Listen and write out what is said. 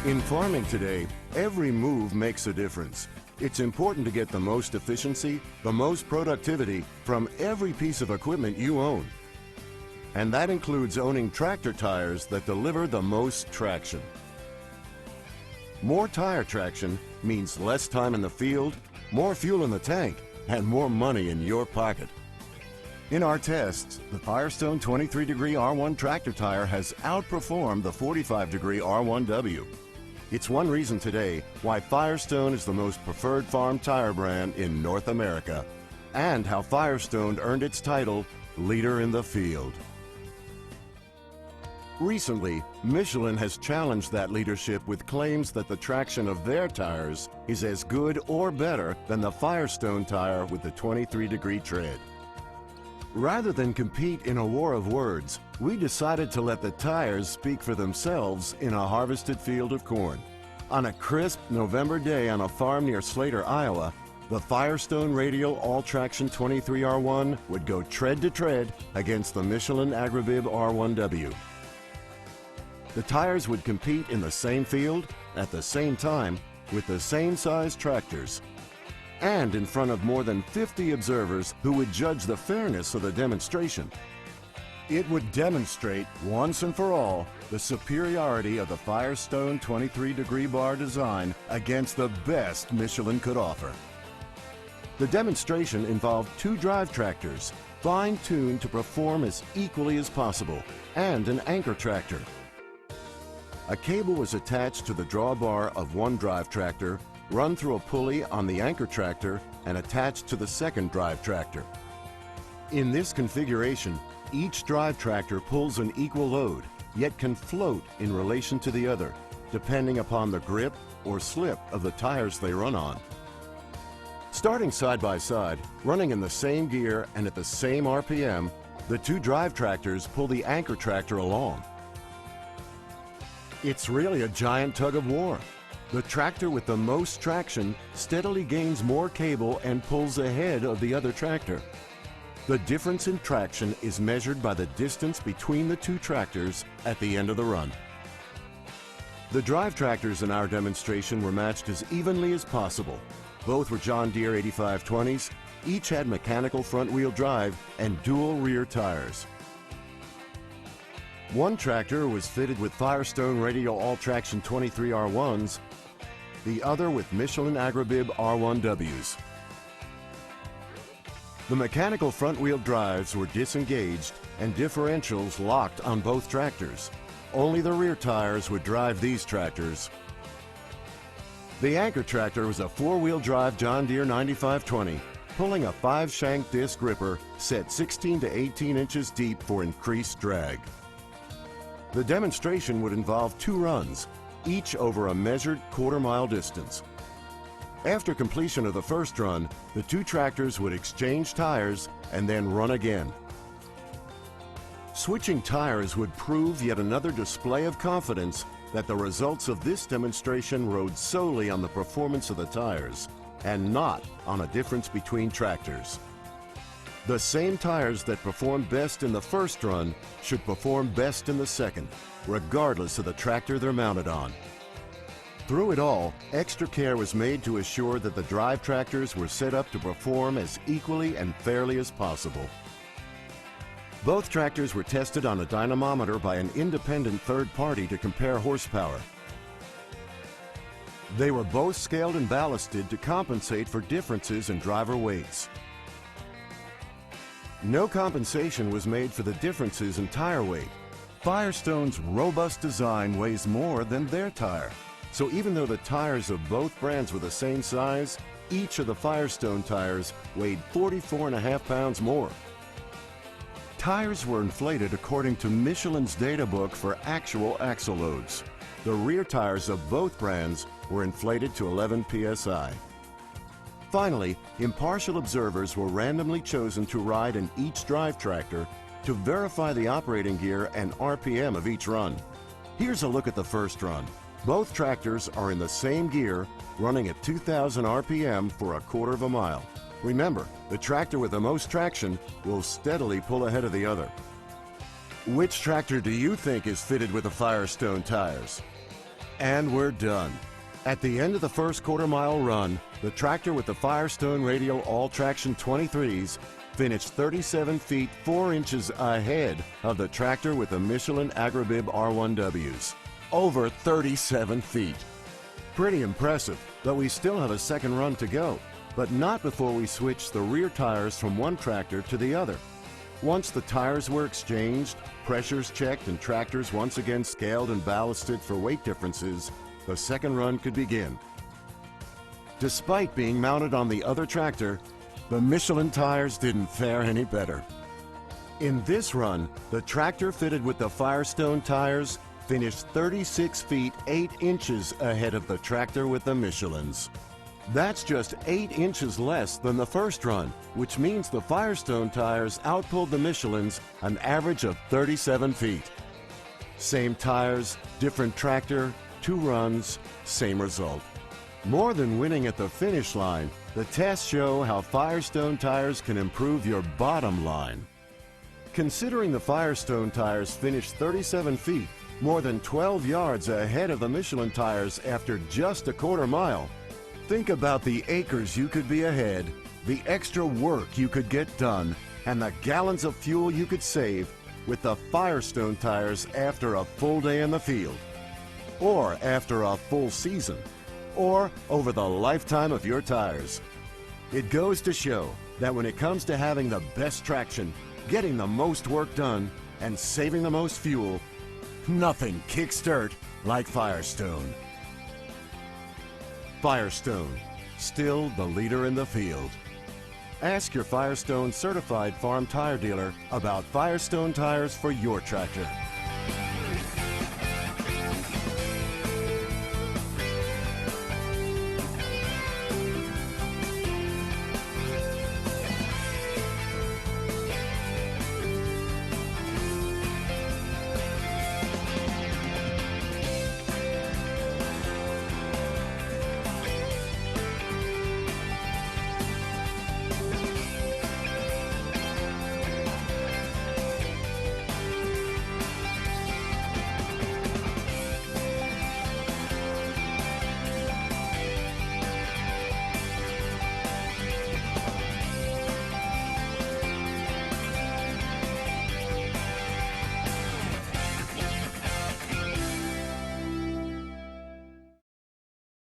In farming today, every move makes a difference. It's important to get the most efficiency, the most productivity from every piece of equipment you own. And that includes owning tractor tires that deliver the most traction. More tire traction means less time in the field, more fuel in the tank, and more money in your pocket. In our tests, the Firestone 23-degree R1 tractor tire has outperformed the 45-degree R1W. It's one reason today why Firestone is the most preferred farm tire brand in North America, and how Firestone earned its title, Leader in the Field. Recently, Michelin has challenged that leadership with claims that the traction of their tires is as good or better than the Firestone tire with the 23-degree tread. Rather than compete in a war of words, we decided to let the tires speak for themselves in a harvested field of corn. On a crisp November day on a farm near Slater, Iowa, the Firestone Radial All-Traction 23R1 would go tread to tread against the Michelin Agribib R1W. The tires would compete in the same field, at the same time, with the same size tractors, and in front of more than 50 observers who would judge the fairness of the demonstration. It would demonstrate, once and for all, the superiority of the Firestone 23-degree bar design against the best Michelin could offer. The demonstration involved two drive tractors, fine-tuned to perform as equally as possible, and an anchor tractor. A cable was attached to the drawbar of one drive tractor, run through a pulley on the anchor tractor, and attached to the second drive tractor. In this configuration, each drive tractor pulls an equal load, yet can float in relation to the other, depending upon the grip or slip of the tires they run on. Starting side by side, running in the same gear and at the same RPM, the two drive tractors pull the anchor tractor along. It's really a giant tug of war. The tractor with the most traction steadily gains more cable and pulls ahead of the other tractor. The difference in traction is measured by the distance between the two tractors at the end of the run. The drive tractors in our demonstration were matched as evenly as possible. Both were John Deere 8520s, each had mechanical front-wheel drive and dual rear tires. One tractor was fitted with Firestone Radial All-Traction 23R1s, the other with Michelin Agribib R1Ws. The mechanical front-wheel drives were disengaged and differentials locked on both tractors. Only the rear tires would drive these tractors. The anchor tractor was a four-wheel drive John Deere 9520, pulling a 5-shank disc gripper set 16 to 18 inches deep for increased drag. The demonstration would involve two runs, each over a measured quarter-mile distance. After completion of the first run, the two tractors would exchange tires and then run again. Switching tires would prove yet another display of confidence that the results of this demonstration rode solely on the performance of the tires and not on a difference between tractors. The same tires that performed best in the first run should perform best in the second, regardless of the tractor they're mounted on. Through it all, extra care was made to assure that the drive tractors were set up to perform as equally and fairly as possible. Both tractors were tested on a dynamometer by an independent third party to compare horsepower. They were both scaled and ballasted to compensate for differences in driver weights. No compensation was made for the differences in tire weight. Firestone's robust design weighs more than their tire. So even though the tires of both brands were the same size, each of the Firestone tires weighed 44.5 pounds more. Tires were inflated according to Michelin's data book for actual axle loads. The rear tires of both brands were inflated to 11 psi. Finally, impartial observers were randomly chosen to ride in each drive tractor to verify the operating gear and RPM of each run. Here's a look at the first run. Both tractors are in the same gear, running at 2,000 RPM for a quarter of a mile. Remember, the tractor with the most traction will steadily pull ahead of the other. Which tractor do you think is fitted with the Firestone tires? And we're done. At the end of the first quarter-mile run, the tractor with the Firestone Radial All-Traction 23s finished 37 feet 4 inches ahead of the tractor with the Michelin Agribib R1Ws. Over 37 feet. Pretty impressive, but we still have a second run to go, but not before we switch the rear tires from one tractor to the other. Once the tires were exchanged, pressures checked, and tractors once again scaled and ballasted for weight differences, the second run could begin. Despite being mounted on the other tractor, the Michelin tires didn't fare any better. In this run, the tractor fitted with the Firestone tires finished 36 feet 8 inches ahead of the tractor with the Michelins. That's just 8 inches less than the first run, which means the Firestone tires outpulled the Michelins an average of 37 feet. Same tires, different tractor, 2 runs, same result. More than winning at the finish line, the tests show how Firestone tires can improve your bottom line. Considering the Firestone tires finished 37 feet, more than 12 yards ahead of the Michelin tires after just a quarter mile, think about the acres you could be ahead, the extra work you could get done, and the gallons of fuel you could save with the Firestone tires after a full day in the field, or after a full season, or over the lifetime of your tires. It goes to show that when it comes to having the best traction, getting the most work done, and saving the most fuel, nothing kicks dirt like Firestone. Firestone, still the leader in the field. Ask your Firestone certified farm tire dealer about Firestone tires for your tractor.